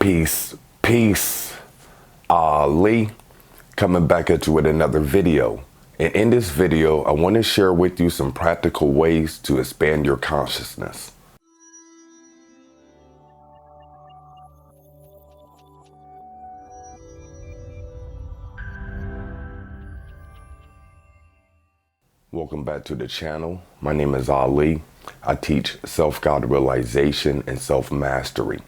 Peace. Ali, coming back at you with another video. And in this video, I want to share with you some practical ways to expand your consciousness. Welcome back to the channel. My name is Ali. I teach self-guided realization and self-mastery.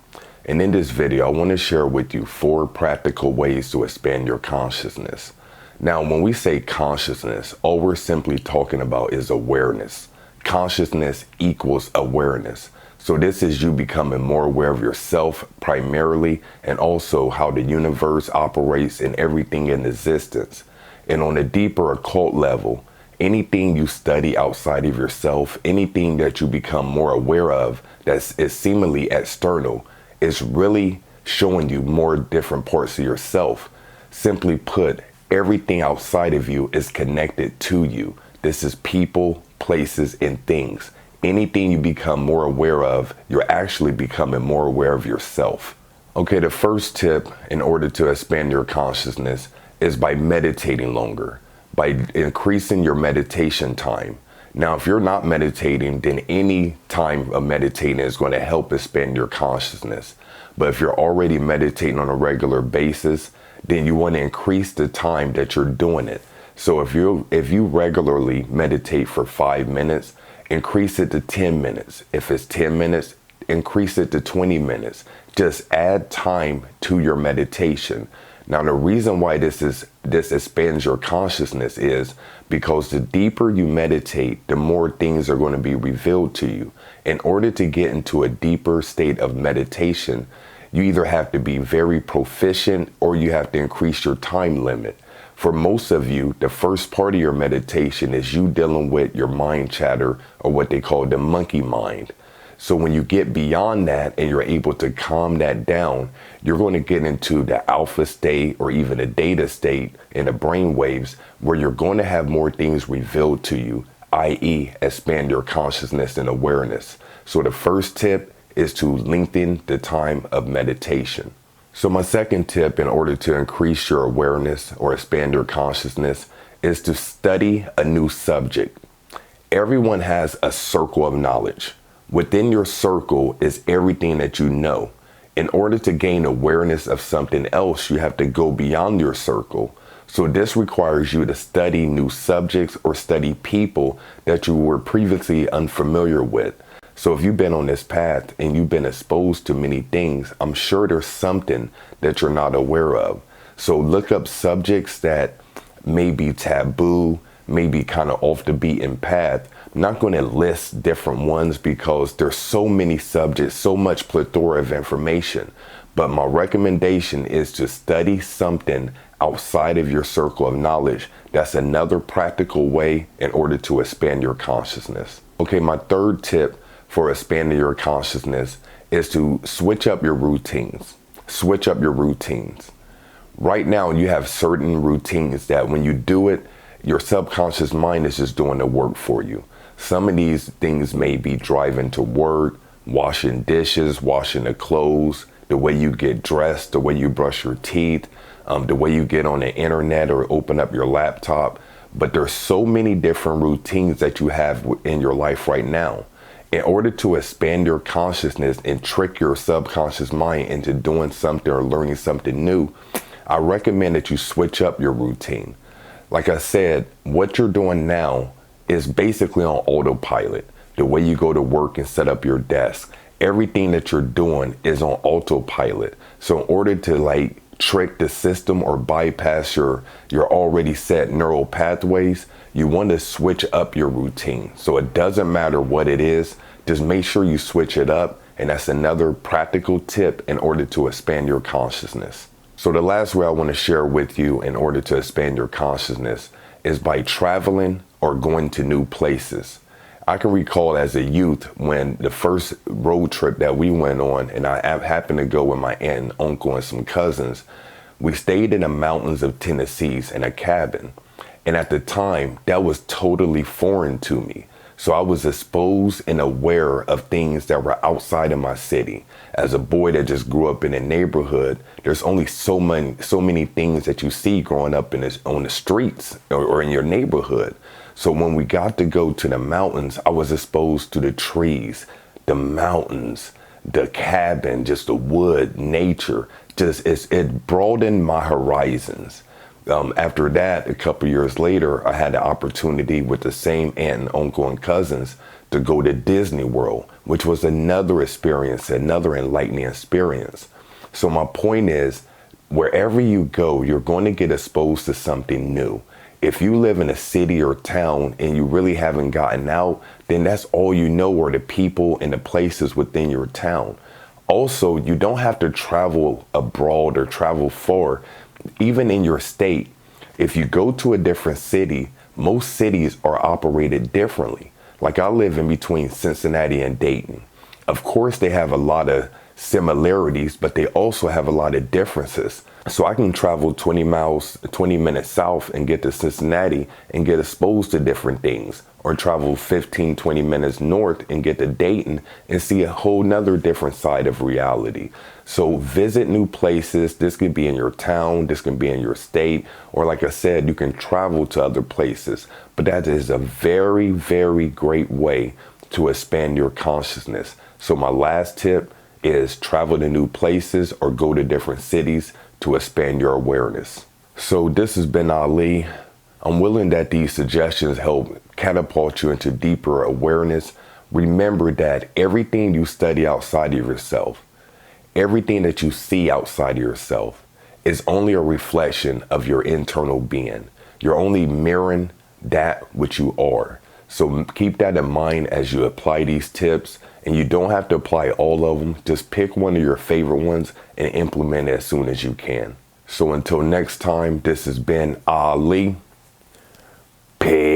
And in this video, I want to share with you 4 practical ways to expand your consciousness. Now, when we say consciousness, all we're simply talking about is awareness. Consciousness equals awareness. So this is you becoming more aware of yourself primarily, and also how the universe operates and everything in existence. And on a deeper occult level, anything you study outside of yourself, anything that you become more aware of that is seemingly external, is really showing you more different parts of yourself. Simply put, everything outside of you is connected to you. This is people, places, and things. Anything you become more aware of, you're actually becoming more aware of yourself. Okay, the first tip in order to expand your consciousness is by meditating longer, by increasing your meditation time. Now, if you're not meditating, then any time of meditating is going to help expand your consciousness. But if you're already meditating on a regular basis, then you want to increase the time that you're doing it. So if you regularly meditate for 5 minutes, increase it to 10 minutes. If it's 10 minutes, increase it to 20 minutes. Just add time to your meditation. Now, the reason why this expands your consciousness is because the deeper you meditate, the more things are going to be revealed to you. In order to get into a deeper state of meditation, you either have to be very proficient or you have to increase your time limit. For most of you, the first part of your meditation is you dealing with your mind chatter, or what they call the monkey mind. So when you get beyond that and you're able to calm that down, you're going to get into the alpha state or even a theta state in the brain waves, where you're going to have more things revealed to you, i.e. expand your consciousness and awareness. So the first tip is to lengthen the time of meditation. So my second tip in order to increase your awareness or expand your consciousness is to study a new subject. Everyone has a circle of knowledge. Within your circle is everything that you know. In order to gain awareness of something else, you have to go beyond your circle. So this requires you to study new subjects or study people that you were previously unfamiliar with. So if you've been on this path and you've been exposed to many things, I'm sure there's something that you're not aware of. So look up subjects that may be taboo, may be kind of off the beaten path. I'm not going to list different ones because there's so many subjects, so much plethora of information. But my recommendation is to study something outside of your circle of knowledge. That's another practical way in order to expand your consciousness. Okay, my third tip for expanding your consciousness is to switch up your routines. Switch up your routines. Right now, you have certain routines that when you do it, your subconscious mind is just doing the work for you. Some of these things may be driving to work, washing dishes, washing the clothes, the way you get dressed, the way you brush your teeth, the way you get on the internet or open up your laptop. But there's so many different routines that you have in your life right now. In order to expand your consciousness and trick your subconscious mind into doing something or learning something new, I recommend that you switch up your routine. Like I said, what you're doing now is basically on autopilot. The way you go to work and set up your desk, everything that you're doing is on autopilot. So in order to trick the system or bypass your already set neural pathways, you want to switch up your routine. So it doesn't matter what it is, just make sure you switch it up. And that's another practical tip in order to expand your consciousness. So the last way I want to share with you in order to expand your consciousness is by traveling or going to new places. I can recall as a youth when the first road trip that we went on, and I happened to go with my aunt and uncle and some cousins, we stayed in the mountains of Tennessee in a cabin. And at the time, that was totally foreign to me. So I was exposed and aware of things that were outside of my city. As a boy that just grew up in a neighborhood, there's only so many things that you see growing up on the streets or in your neighborhood. So when we got to go to the mountains, I was exposed to the trees, the mountains, the cabin, just the wood, nature. It broadened my horizons. After that, a couple years later, I had the opportunity with the same aunt and uncle and cousins to go to Disney World, which was another experience, another enlightening experience. So my point is, wherever you go, you're going to get exposed to something new. If you live in a city or town and you really haven't gotten out, then that's all you know are the people and the places within your town. Also, you don't have to travel abroad or travel far. Even in your state, if you go to a different city, most cities are operated differently. Like I live in between Cincinnati and Dayton. Of course, they have a lot of similarities, but they also have a lot of differences. So I can travel 20 minutes south and get to Cincinnati and get exposed to different things, or travel 15, 20 minutes north and get to Dayton and see a whole nother different side of reality. So visit new places. This could be in your town, this can be in your state, or like I said, you can travel to other places. But that is a very, very great way to expand your consciousness. So my last tip is travel to new places or go to different cities to expand your awareness. So this has been Ali. I'm willing that these suggestions help catapult you into deeper awareness. Remember that everything you study outside of yourself, everything that you see outside of yourself is only a reflection of your internal being. You're only mirroring that which you are. So keep that in mind as you apply these tips, and you don't have to apply all of them. Just pick one of your favorite ones and implement it as soon as you can. So until next time, this has been Ali. Peace.